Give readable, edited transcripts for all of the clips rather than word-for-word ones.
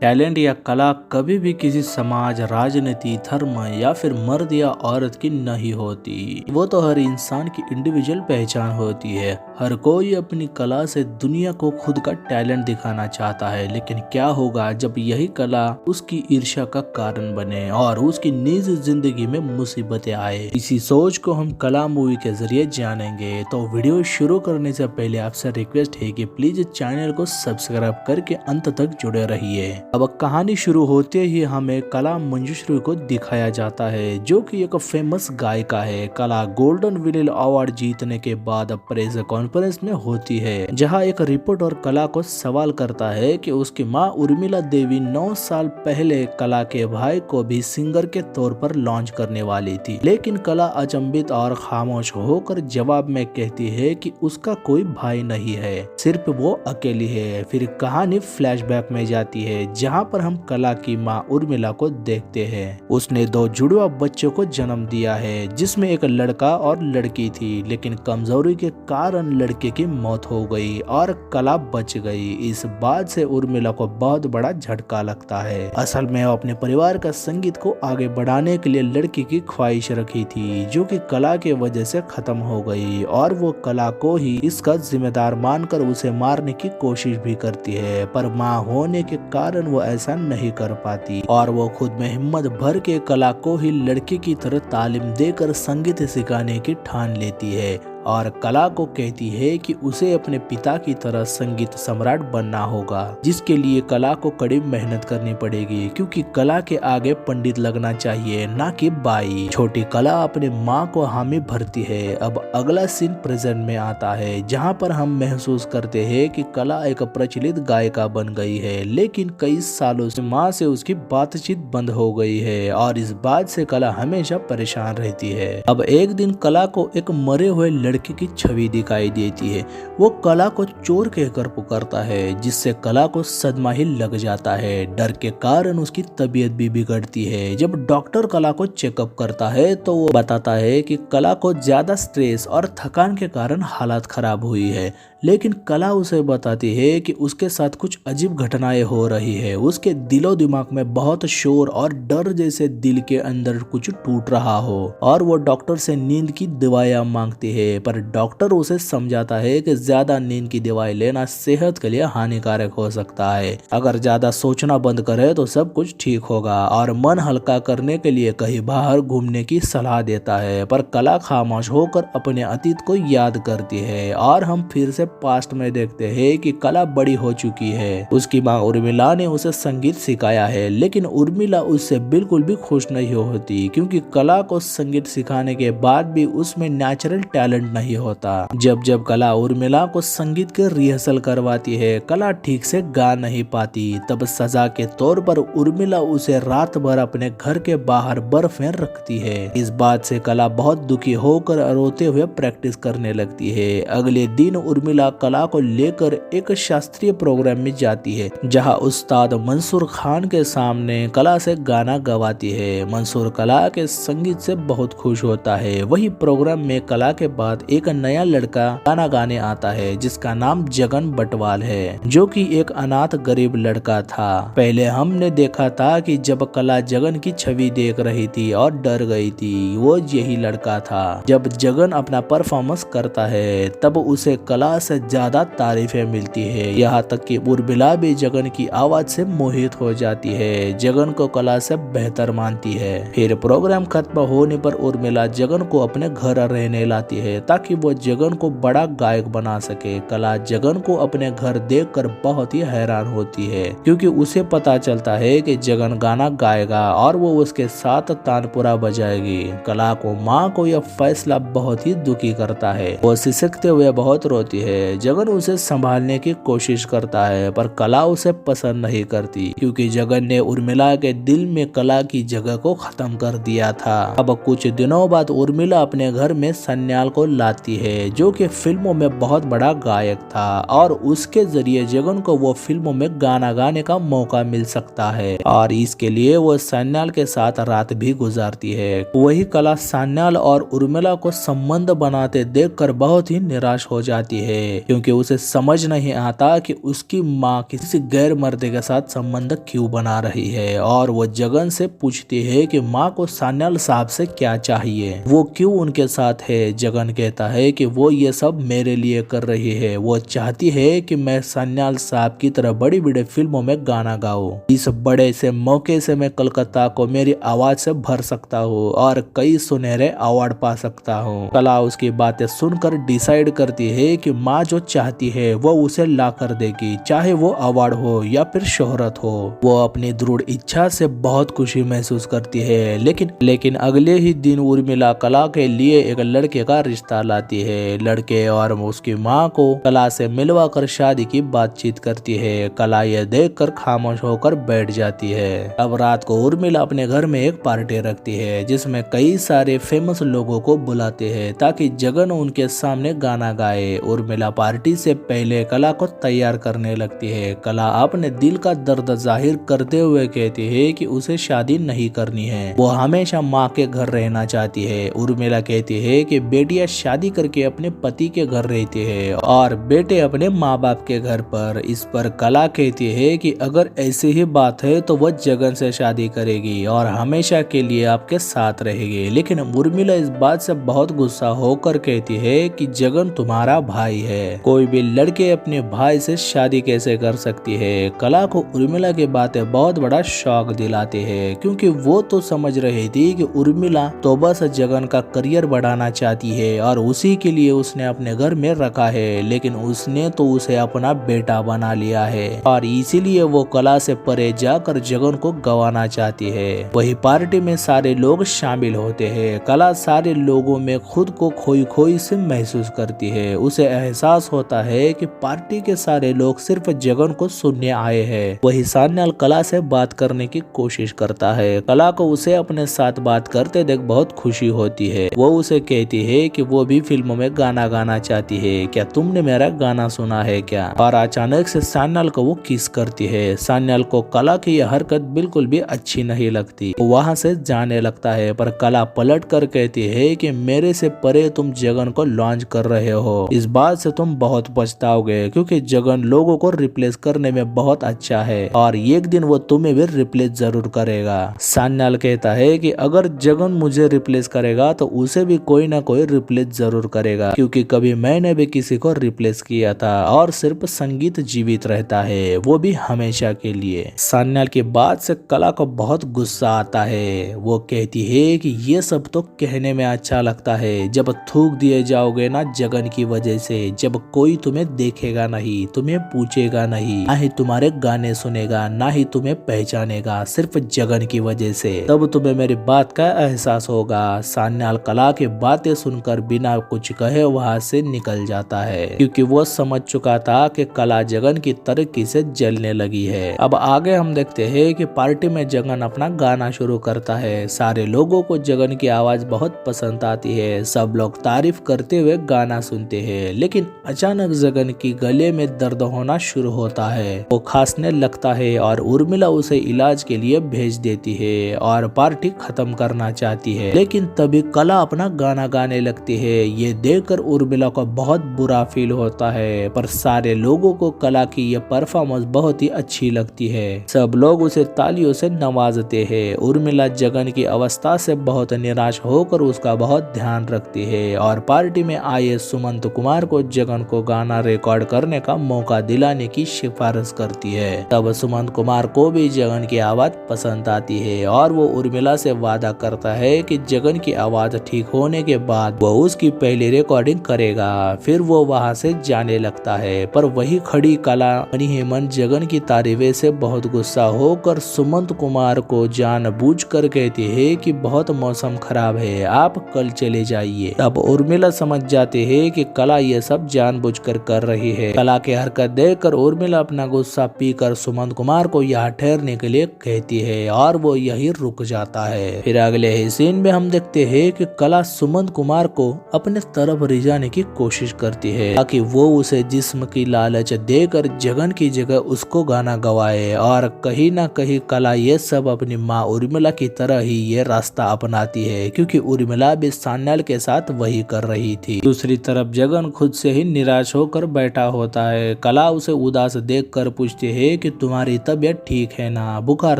Talent या कला कभी भी किसी समाज, राजनीति, धर्म या फिर मर्द या औरत की नहीं होती। वो तो हर इंसान की इंडिविजुअल पहचान होती है। हर कोई अपनी कला से दुनिया को खुद का टैलेंट दिखाना चाहता है, लेकिन क्या होगा जब यही कला उसकी ईर्ष्या का कारण बने और उसकी निजी जिंदगी में मुसीबतें आए। इसी सोच को हम कला मूवी के जरिए जानेंगे। तो वीडियो शुरू करने से पहले आपसे रिक्वेस्ट है कि प्लीज चैनल को सब्सक्राइब करके अंत तक जुड़े रहिए। अब कहानी शुरू होते ही हमें कला मंजुश्री को दिखाया जाता है, जो कि एक फेमस गायिका है। कला गोल्डन विलेल अवार्ड जीतने के बाद प्रेस कॉन्फ्रेंस में होती है, जहां एक रिपोर्टर कला को सवाल करता है कि उसकी मां उर्मिला देवी 9 साल पहले कला के भाई को भी सिंगर के तौर पर लॉन्च करने वाली थी, लेकिन कला अचंभित और खामोश होकर जवाब में कहती है कि उसका कोई भाई नहीं है, सिर्फ वो अकेली है। फिर कहानी फ्लैशबैक में जाती है, जहां पर हम कला की मां उर्मिला को देखते हैं। उसने 2 जुड़वा बच्चों को जन्म दिया है, जिसमें एक लड़का और लड़की थी, लेकिन कमजोरी के कारण लड़के की मौत हो गई और कला बच गई। इस बात से उर्मिला को बहुत बड़ा झटका लगता है। असल में वो अपने परिवार का संगीत को आगे बढ़ाने के लिए लड़की की ख्वाहिश रखी थी, जो कि कला के वजह से खत्म हो गई, और वो कला को ही इसका जिम्मेदार मानकर उसे मारने की कोशिश भी करती है। पर मां होने के कारण वो ऐसा नहीं कर पाती और वो खुद में हिम्मत भर के कला को ही लड़की की तरह तालीम देकर संगीत सिखाने की ठान लेती है और कला को कहती है कि उसे अपने पिता की तरह संगीत सम्राट बनना होगा, जिसके लिए कला को कड़ी मेहनत करनी पड़ेगी, क्योंकि कला के आगे पंडित लगना चाहिए, ना कि बाई। छोटी कला अपने माँ को हामी भरती है। अब अगला सीन प्रेजेंट में आता है, जहाँ पर हम महसूस करते हैं कि कला एक प्रचलित गायिका बन गई है, लेकिन कई सालों से माँ से उसकी बातचीत बंद हो गई है और इस बात से कला हमेशा परेशान रहती है। अब एक दिन कला को एक मरे हुए लड़के की छवि दिखाई देती है। वो कला को चोर कहकर पुकारता है, जिससे कला को सदमा ही लग जाता है। डर के कारण उसकी तबीयत भी बिगड़ती है। जब डॉक्टर कला को चेकअप करता है तो वो बताता है कि कला को ज्यादा स्ट्रेस और थकान के कारण हालत खराब हुई है, लेकिन कला उसे बताती है कि उसके साथ कुछ अजीब घटनाएं हो रही है। उसके दिलो दिमाग में बहुत शोर और डर, जैसे दिल के अंदर कुछ टूट रहा हो, और वो डॉक्टर से नींद की दवाइयां मांगती है। पर डॉक्टर उसे समझाता है कि ज्यादा नींद की दवाई लेना सेहत के लिए हानिकारक हो सकता है। अगर ज्यादा सोचना बंद करे तो सब कुछ ठीक होगा, और मन हल्का करने के लिए कहीं बाहर घूमने की सलाह देता है। पर कला खामोश होकर अपने अतीत को याद करती है, और हम फिर से पास्ट में देखते हैं कि कला बड़ी हो चुकी है। उसकी माँ उर्मिला ने उसे संगीत सिखाया है, लेकिन उर्मिला उससे बिल्कुल भी खुश नहीं होती, क्योंकि कला को संगीत सिखाने के बाद भी उसमें नेचुरल टैलेंट नहीं होता। जब जब कला उर्मिला को संगीत के रिहर्सल करवाती है, कला ठीक से गा नहीं पाती। तब सजा के तौर पर उर्मिला उसे रात भर अपने घर के बाहर बर्फ में रखती है। इस बात से कला बहुत दुखी होकर रोते हुए प्रैक्टिस करने लगती है। अगले दिन उर्मिला कला को लेकर एक शास्त्रीय प्रोग्राम में जाती है, जहां उस्ताद मंसूर खान के सामने कला से गाना गवाती है। मंसूर कला के संगीत से बहुत खुश होता है। वही प्रोग्राम में कला के बाद एक नया लड़का गाना गाने आता है, जिसका नाम जगन बटवाल है, जो कि एक अनाथ गरीब लड़का था। पहले हमने देखा था कि जब कला जगन की छवि देख रही थी और डर गई थी, वो यही लड़का था। जब जगन अपना परफॉर्मेंस करता है, तब उसे कला से ज्यादा तारीफें मिलती है, यहाँ तक कि उर्मिला भी जगन की आवाज से मोहित हो जाती है। जगन को कला से बेहतर मानती है। फिर प्रोग्राम खत्म होने पर उर्मिला जगन को अपने घर रहने लाती है, ताकि वो जगन को बड़ा गायक बना सके। कला जगन को अपने घर देखकर बहुत ही हैरान होती है, क्योंकि उसे पता चलता है कि जगन गाना गाएगा और वो उसके साथ तानपुरा बजाएगी। कला को माँ को यह फैसला बहुत ही दुखी करता है। वो सिसकते हुए बहुत रोती है। जगन उसे संभालने की कोशिश करता है, पर कला उसे पसंद नहीं करती, क्योंकि जगन ने उर्मिला के दिल में कला की जगह को खत्म कर दिया था। अब कुछ दिनों बाद उर्मिला अपने घर में सन्याल को लाती है, जो कि फिल्मों में बहुत बड़ा गायक था, और उसके जरिए जगन को वो फिल्मों में गाना गाने का मौका मिल सकता है, और इसके लिए वो सन्याल के साथ रात भी गुजारती है। वही कला सन्याल और उर्मिला को संबंध बनाते देखकर बहुत ही निराश हो जाती है। है, क्योंकि उसे समझ नहीं आता कि उसकी माँ किसी गैर मर्द के साथ संबंध क्यों बना रही है। और वो जगन से पूछती है कि माँ को सान्याल साहब से क्या चाहिए, वो क्यों उनके साथ है। जगन कहता है कि वो ये सब मेरे लिए कर रही है, वो चाहती है कि मैं सान्याल साहब की तरह बड़ी बड़ी फिल्मों में गाना गाऊं। इस बड़े से मौके से मैं कलकत्ता को मेरी आवाज से भर सकता हूँ और कई सुनहरे अवार्ड पा सकता हूँ। कला उसकी बातें सुनकर डिसाइड करती है कि माँ जो चाहती है वो उसे ला कर देगी, चाहे वो अवार्ड हो या फिर शोहरत हो। वो अपनी दृढ़ इच्छा से बहुत खुशी महसूस करती है। लेकिन अगले ही दिन उर्मिला कला के लिए एक लड़के का रिश्ता लाती है। लड़के और उसकी माँ को कला से मिलवा कर शादी की बातचीत करती है। कला यह देखकर खामोश होकर बैठ जाती है। अब रात को उर्मिला अपने घर में एक पार्टी रखती है जिसमें कई सारे फेमस लोगों को बुलाते हैं ताकि जगन उनके सामने गाना गाए। उर्मिला पार्टी से पहले कला को तैयार करने लगती है। कला अपने दिल का दर्द जाहिर करते हुए कहती है कि उसे शादी नहीं करनी है, वो हमेशा माँ के घर रहना चाहती है। उर्मिला कहती है कि बेटियां शादी करके अपने पति के घर रहती है और बेटे अपने माँ बाप के घर पर। इस पर कला कहती है कि अगर ऐसी ही बात है तो वह जगन से शादी करेगी और हमेशा के लिए आपके साथ रहेगी। लेकिन उर्मिला इस बात से बहुत गुस्सा होकर कहती है कि जगन तुम्हारा भाई है, कोई भी लड़के अपने भाई से शादी कैसे कर सकती है। कला को उर्मिला की बातें बहुत बड़ा शौक दिलाती है, क्योंकि वो तो समझ रही थी कि उर्मिला तो बस जगन का करियर बढ़ाना चाहती है और उसी के लिए उसने अपने घर में रखा है। लेकिन उसने तो उसे अपना बेटा बना लिया है और इसीलिए वो कला से परे जाकर जगन को गंवाना चाहती है। वही पार्टी में सारे लोग शामिल होते हैं। कला सारे लोगों में खुद को खोई खोई से महसूस करती है। उसे एहसास होता है कि पार्टी के सारे लोग सिर्फ जगन को सुनने आए हैं। वही सान्याल कला से बात करने की कोशिश करता है। कला को उसे अपने साथ बात करते देख बहुत खुशी होती है। वो उसे कहती है कि वो भी फिल्मों में गाना गाना चाहती है, क्या तुमने मेरा गाना सुना है क्या। और अचानक से सान्याल को वो किस करती है। सान्याल को कला की यह हरकत बिल्कुल भी अच्छी नहीं लगती। वो वहाँ से जाने लगता है, पर कला पलट कर कहती है कि मेरे से परे तुम जगन को लॉन्च कर रहे हो, इस बात से तुम बहुत पछताओगे, क्योंकि जगन लोगों को रिप्लेस करने में बहुत अच्छा है और एक दिन वो तुम्हें भी रिप्लेस जरूर करेगा। सान्याल कहता है कि अगर जगन मुझे रिप्लेस करेगा तो उसे भी कोई ना कोई रिप्लेस जरूर करेगा, क्योंकि कभी मैंने भी किसी को रिप्लेस किया था और सिर्फ संगीत जीवित रहता है, वो भी हमेशा के लिए। सान्याल की बात से कला को बहुत गुस्सा आता है। वो कहती है कि ये सब तो कहने में अच्छा लगता है, जब थूक दिए जाओगे ना जगन की वजह से, जब कोई तुम्हें देखेगा नहीं, तुम्हें पूछेगा नहीं, ना ही तुम्हारे गाने सुनेगा, ना ही तुम्हें पहचानेगा, सिर्फ जगन की वजह से, तब तुम्हें मेरी बात का एहसास होगा। सान्याल कला की बातें सुनकर बिना कुछ कहे वहाँ से निकल जाता है, क्योंकि वो समझ चुका था कि कला जगन की तरक्की से जलने लगी है। अब आगे हम देखते हैं कि पार्टी में जगन अपना गाना शुरू करता है। सारे लोगों को जगन की आवाज बहुत पसंद आती है। सब लोग तारीफ करते हुए गाना सुनते हैं, लेकिन अचानक जगन की गले में दर्द होना शुरू होता है। वो खांसने लगता है और उर्मिला उसे इलाज के लिए भेज देती है और पार्टी खत्म करना चाहती है। लेकिन तभी कला अपना गाना गाने लगती है। ये देखकर उर्मिला को बहुत बुरा फील होता है, पर सारे लोगों को कला की ये परफॉर्मेंस बहुत ही अच्छी लगती है। सब लोग उसे तालियों से नवाजते हैं। उर्मिला जगन की अवस्था से बहुत निराश होकर उसका बहुत ध्यान रखती है और पार्टी में आए सुमंत कुमार को जगन को गाना रिकॉर्ड करने का मौका दिलाने की सिफारिश करती है। तब सुमंत कुमार को भी जगन की आवाज पसंद आती है और वो उर्मिला से वादा करता है कि जगन की आवाज ठीक होने के बाद वो उसकी पहली रिकॉर्डिंग करेगा। फिर वो वहाँ से जाने लगता है, पर वही खड़ी कला मनी हेमंत जगन की तारीफे से बहुत गुस्सा होकर सुमंत कुमार को जानबूझकर कहती है कि बहुत मौसम खराब है, आप कल चले जाइए। तब उर्मिला समझ जाते हैं कि कला ये सब जानबूझकर कर रही है। कला की हरकत देखकर उर्मिला अपना गुस्सा पीकर सुमंत कुमार को यहाँ ठहरने के लिए कहती है और वो यही रुक जाता है। फिर अगले ही सीन में हम देखते हैं कि कला सुमंत कुमार को अपने तरफ रिझाने की कोशिश करती है ताकि वो उसे जिस्म की लालच देकर जगन की जगह उसको गाना गवाए। और कहीं ना कहीं कला ये सब अपनी माँ उर्मिला की तरह ही ये रास्ता अपनाती है, क्योंकि उर्मिला भी सान्याल के साथ वही कर रही थी। दूसरी तरफ जगन खुद से से ही निराश होकर बैठा होता है। कला उसे उदास देखकर पूछती है कि तुम्हारी तबीयत ठीक है ना, बुखार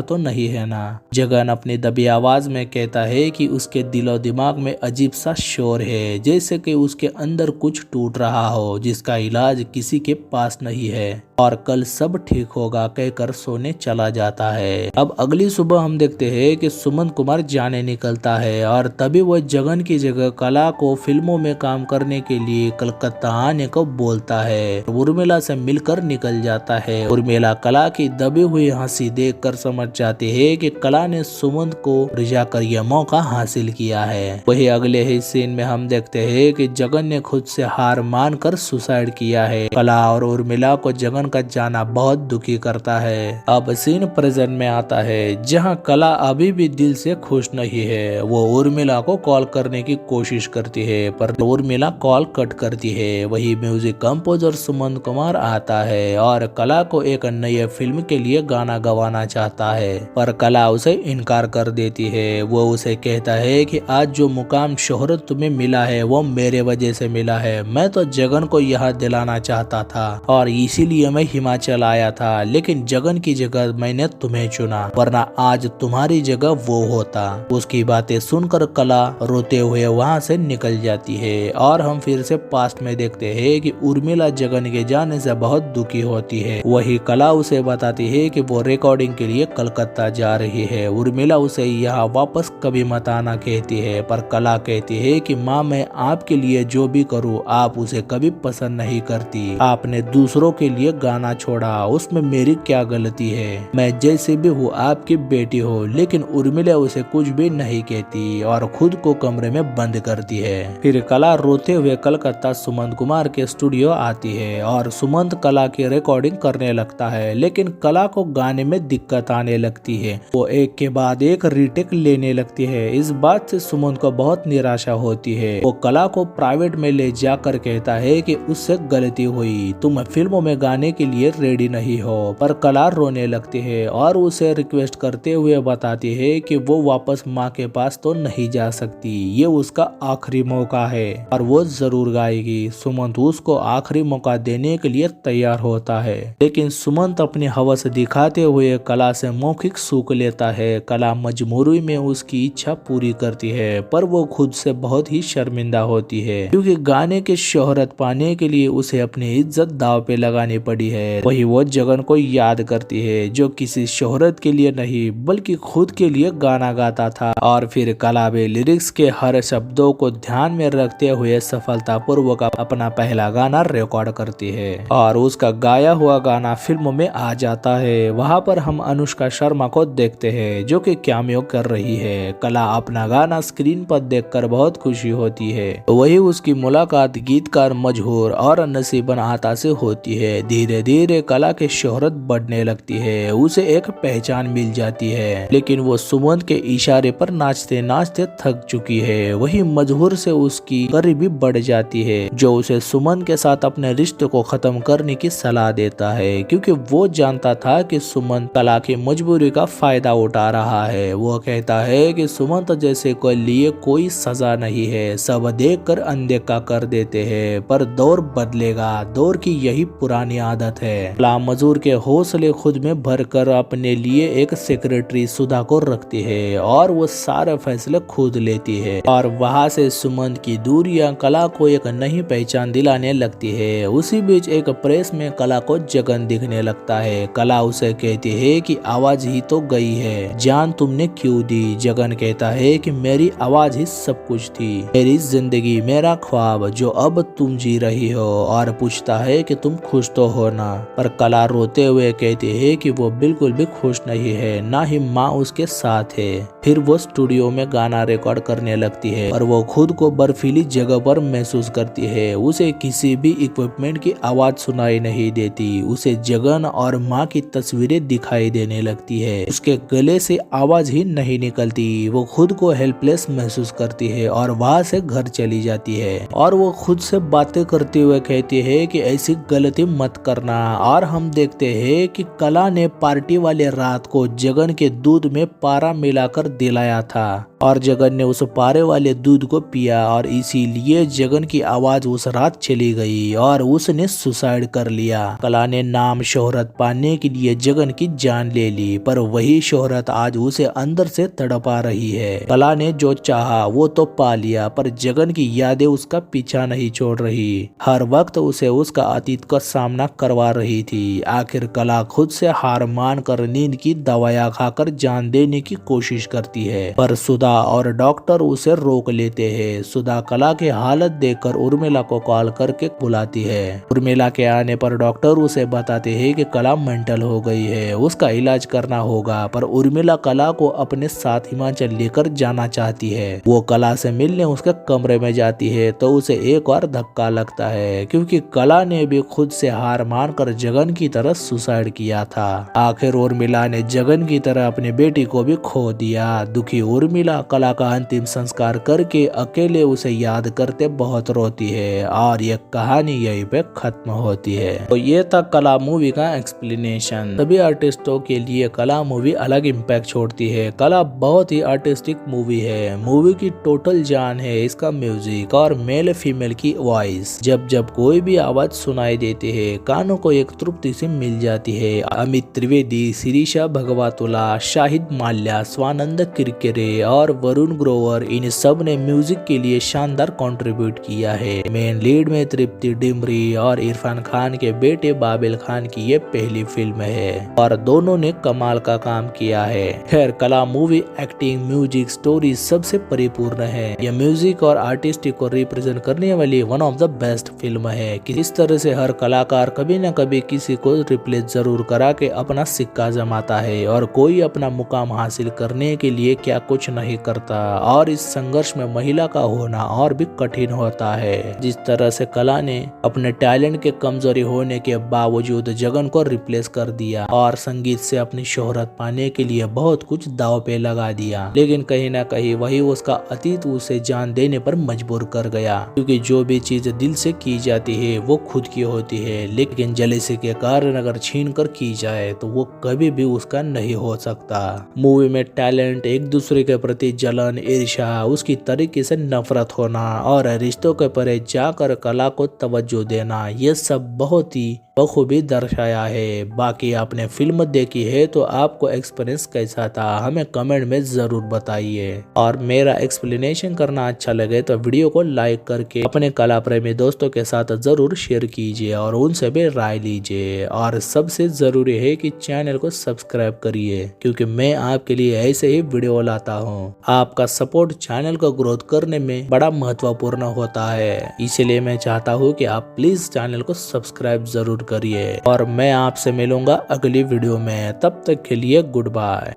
तो नहीं है ना। जगन अपनी दबी आवाज में कहता है कि उसके दिलो दिमाग में अजीब सा शोर है, जैसे कि उसके अंदर कुछ टूट रहा हो जिसका इलाज किसी के पास नहीं है, और कल सब ठीक होगा कहकर सोने चला जाता है। अब अगली सुबह हम देखते हैं कि सुमंत कुमार जाने निकलता है और तभी वह जगन की जगह कला को फिल्मों में काम करने के लिए कलकत्ता आने को बोलता है। उर्मिला से मिलकर निकल जाता है। उर्मिला कला की दबी हुई हंसी देखकर समझ जाती है कि कला ने सुमंत को रिझा कर यह मौका हासिल किया है। वही अगले ही सीन में हम देखते हैं कि जगन ने खुद से हार मानकर सुसाइड किया है। कला और उर्मिला को जगन का जाना बहुत दुखी करता है। अब सीन प्रेजेंट में आता है जहां कला अभी भी दिल से खुश नहीं है। वो उर्मिला को कॉल करने की कोशिश करती है पर उर्मिला कॉल कट करती है। वही म्यूजिक कंपोजर सुमंत कुमार आता है और कला को एक नई फिल्म के लिए गाना गवाना चाहता है, पर कला उसे इनकार कर देती है। वो उसे कहता है कि आज जो मुकाम शोहरत तुम्हें मिला है वो मेरे वजह से मिला है। मैं तो जगन को यह दिलाना चाहता था और इसीलिए मैं हिमाचल आया था, लेकिन जगन की जगह मैंने तुम्हें चुना, वरना आज तुम्हारी जगह वो होता। उसकी बातें सुनकर कला रोते हुए वहाँ से निकल जाती है और हम फिर से पास्ट में देखते हैं कि उर्मिला जगन के जाने से बहुत दुखी होती है। वही कला उसे बताती है कि वो रिकॉर्डिंग के लिए कलकत्ता जा रही है। उर्मिला उसे यहाँ वापस कभी मत आना कहती है, पर कला कहती है कि माँ मैं आपके लिए जो भी करूँ आप उसे कभी पसंद नहीं करती। आपने दूसरों के लिए गाना छोड़ा, उसमें मेरी क्या गलती है? मैं जैसे भी हूँ आपकी बेटी हो। लेकिन उर्मिला उसे कुछ भी नहीं कहती और खुद को कमरे में बंद करती है। फिर कला रोते हुए कलकत्ता सुमंत कुमार के स्टूडियो आती है और सुमंत कला की रिकॉर्डिंग करने लगता है, लेकिन कला को गाने में दिक्कत आने लगती है। वो एक के बाद एक रीटेक लेने लगती है। इस बात से सुमंत को बहुत निराशा होती है। वो कला को प्राइवेट में ले जाकर कहता है कि उससे गलती हुई, तुम फिल्मों में गाने के लिए रेडी नहीं हो। पर कला रोने लगती है और उसे रिक्वेस्ट करते हुए बताती है कि वो वापस माँ के पास तो नहीं जा सकती, ये उसका आखिरी मौका है और वो जरूर गाएगी। सुमंत उसको आखिरी मौका देने के लिए तैयार होता है, लेकिन सुमंत अपनी हवस दिखाते हुए कला से मौखिक सूख लेता है। कला मजबूरी में उसकी इच्छा पूरी करती है, पर वो खुद से बहुत ही शर्मिंदा होती है क्योंकि गाने की शोहरत पाने के लिए उसे अपनी इज्जत दाव पे लगानी पड़ी है। वही वो जगन को याद करती है जो किसी शोहरत के लिए नहीं बल्कि खुद के लिए गाना गाता था। और फिर कला भी लिरिक्स के हर शब्दों को ध्यान में रखते हुए सफलतापूर्वक अपना पहला गाना रिकॉर्ड करती है और उसका गाया हुआ गाना फिल्मों में आ जाता है। वहाँ पर हम अनुष्का शर्मा को देखते हैं जो कि कैमियो कर रही है। कला अपना गाना स्क्रीन पर देखकर बहुत खुशी होती है। वही उसकी मुलाकात गीतकार मजहूर और नसीबन आता से होती है। धीरे धीरे कला की शोहरत बढ़ने लगती है, उसे एक पहचान मिल जाती है, लेकिन वो सुमंत के इशारे पर नाचते नाचते थक चुकी है। वही मजहूर से उसकी करीबी बढ़ जाती है जो उसे सुमंत के साथ अपने रिश्ते को खत्म करने की सलाह देता है, क्योंकि वो जानता था कि सुमंत कला की मजबूरी का फायदा उठा रहा है। वो कहता है कि सुमंत जैसे को लिए कोई सजा नहीं है, सब देख कर अनदेखा कर देते हैं, पर दौर बदलेगा, दौर की यही पुरानी आदत है। कला मजहूर के हौसले खुद में भरकर अपने लिए एक सेक्रेटरी सुधा को रखती है और वो सारे फैसले खुद लेती है। और वहाँ से सुमंत की दूरियां कला को एक नई पहचान दिलाने लगती है। उसी बीच एक प्रेस में कला को जगन दिखने लगता है। कला उसे कहती है कि आवाज ही तो गई है, जान तुमने क्यों दी? जगन कहता है कि मेरी आवाज ही सब कुछ थी, मेरी जिंदगी मेरा ख्वाब जो अब तुम जी रही हो। और पूछता है कि तुम खुश तो हो ना? पर कला रोते हुए कहती है कि वो बिल्कुल भी खुश नहीं है, ना ही माँ उसके साथ है। फिर वो स्टूडियो में गाना रिकॉर्ड करने लगती है और वो खुद को बर्फीली जगह पर महसूस करती है। उसे किसी भी इक्विपमेंट की आवाज सुनाई नहीं देती, उसे जगन और माँ की तस्वीरें दिखाई देने लगती है। उसके गले से आवाज ही नहीं निकलती। वो खुद को हेल्पलेस महसूस करती है और वहाँ से घर चली जाती है। और वो खुद से बातें करते हुए कहती है कि ऐसी गलती मत करना। और हम देखते हैं कि कला ने पार्टी वाले रात को जगन के दूध में पारा मिलाकर दिलाया था और जगन ने उस पारे वाले दूध को पिया और इसीलिए जगन की आवाज उस रात चली गई और उसने सुसाइड कर लिया। कला ने नाम शोहरत पाने के लिए जगन की जान ले ली, पर वही शोहरत आज उसे अंदर से तड़पा रही है। कला ने जो चाहा वो तो पा लिया, पर जगन की यादें उसका पीछा नहीं छोड़ रही। हर वक्त उसे उसका अतीत का सामना करवा रही थी। आखिर कला खुद से हार मान कर नींद की दवाइयां खाकर जान देने की कोशिश करती है, पर सुधा और डॉक्टर उसे रोक लेते हैं। सुधा कला की हालत देखकर उर्मिला को कॉल करके बुलाती है। उर्मिला के आने पर डॉक्टर उसे बताते हैं कि कला मेंटल हो गई है, उसका इलाज करना होगा। पर उर्मिला कला को अपने साथ हिमाचल लेकर जाना चाहती है। वो कला से मिलने उसके कमरे में जाती है तो उसे एक और धक्का लगता है, क्योंकि कला ने भी खुद से हार मानकर जगन की तरह सुसाइड किया था। आखिर उर्मिला ने जगन की तरह अपनी बेटी को भी खो दिया। दुखी उर्मिला कला का अंतिम संस्कार करके अकेले उसे याद करते बहुत रोती है और ये कहानी यहीं पे खत्म होती है। तो ये था कला मूवी का एक्सप्लेनेशन। सभी आर्टिस्टों के लिए कला मूवी अलग इम्पैक्ट छोड़ती है। कला बहुत ही आर्टिस्टिक मूवी है। मूवी की टोटल जान है इसका म्यूजिक और मेल फीमेल की वॉइस। जब जब कोई भी आवाज सुनाई देती है कानों को एक तृप्ति से मिल जाती है। अमित त्रिवेदी, शिरीषा भगवातुला, शाहिद माल्या, स्वानंद किरकिरे और वरुण ग्रोवर, इन सब ने म्यूजिक के लिए शानदार कंट्रीब्यूट किया है। मेन लीड में तृप्ति डिमरी और इरफान खान के बेटे बाबिल खान की ये पहली फिल्म है और दोनों ने कमाल का काम किया है। खैर, कला मूवी एक्टिंग, म्यूजिक, स्टोरी सबसे परिपूर्ण है। यह म्यूजिक और आर्टिस्ट को रिप्रेजेंट करने वाली one of the best film है। किस तरह से हर कलाकार कभी न कभी किसी को रिप्लेस जरूर करा के अपना सिक्का जमाता है और कोई अपना मुकाम हासिल करने के लिए क्या कुछ नहीं करता, और इस संघर्ष में महिला का होना और भी कठिन होता है। जिस तरह से कला ने अपने टैलेंट के कमजोरी होने के बावजूद जगन को रिप्लेस कर दिया और संगीत से अपनी शोहरत पाने के लिए बहुत कुछ दाव पे लगा दिया, लेकिन कहीं ना कहीं वही उसका अतीत उसे जान देने पर मजबूर कर गया। क्योंकि जो भी चीज दिल से की जाती है वो खुद की होती है, लेकिन जेलसी के कारण अगर छीन कर की जाए तो वो कभी भी उसका नहीं हो सकता। मूवी में टैलेंट, एक दूसरे के प्रति जलन, ईर्ष्या, उसकी तरीके से नफरत होना और रिश्तों के परे जाकर कला को तवज्जो देना, ये सब बहुत ही बखूबी दर्शाया है। बाकी आपने फिल्म देखी है तो आपको एक्सपीरियंस कैसा था हमें कमेंट में जरूर बताइए, और मेरा एक्सप्लेनेशन करना अच्छा लगे तो वीडियो को लाइक करके अपने कला प्रेमी दोस्तों के साथ जरूर शेयर कीजिए और उनसे भी राय लीजिए। और सबसे जरूरी है कि चैनल को सब्सक्राइब करिए, क्योंकि मैं आपके लिए ऐसे ही वीडियो लाता हूँ। आपका सपोर्ट चैनल को ग्रोथ करने में बड़ा महत्वपूर्ण होता है, इसलिए मैं चाहता हूँ कि आप प्लीज चैनल को सब्सक्राइब जरूर करिए। और मैं आपसे मिलूंगा अगली वीडियो में, तब तक के लिए गुड बाय।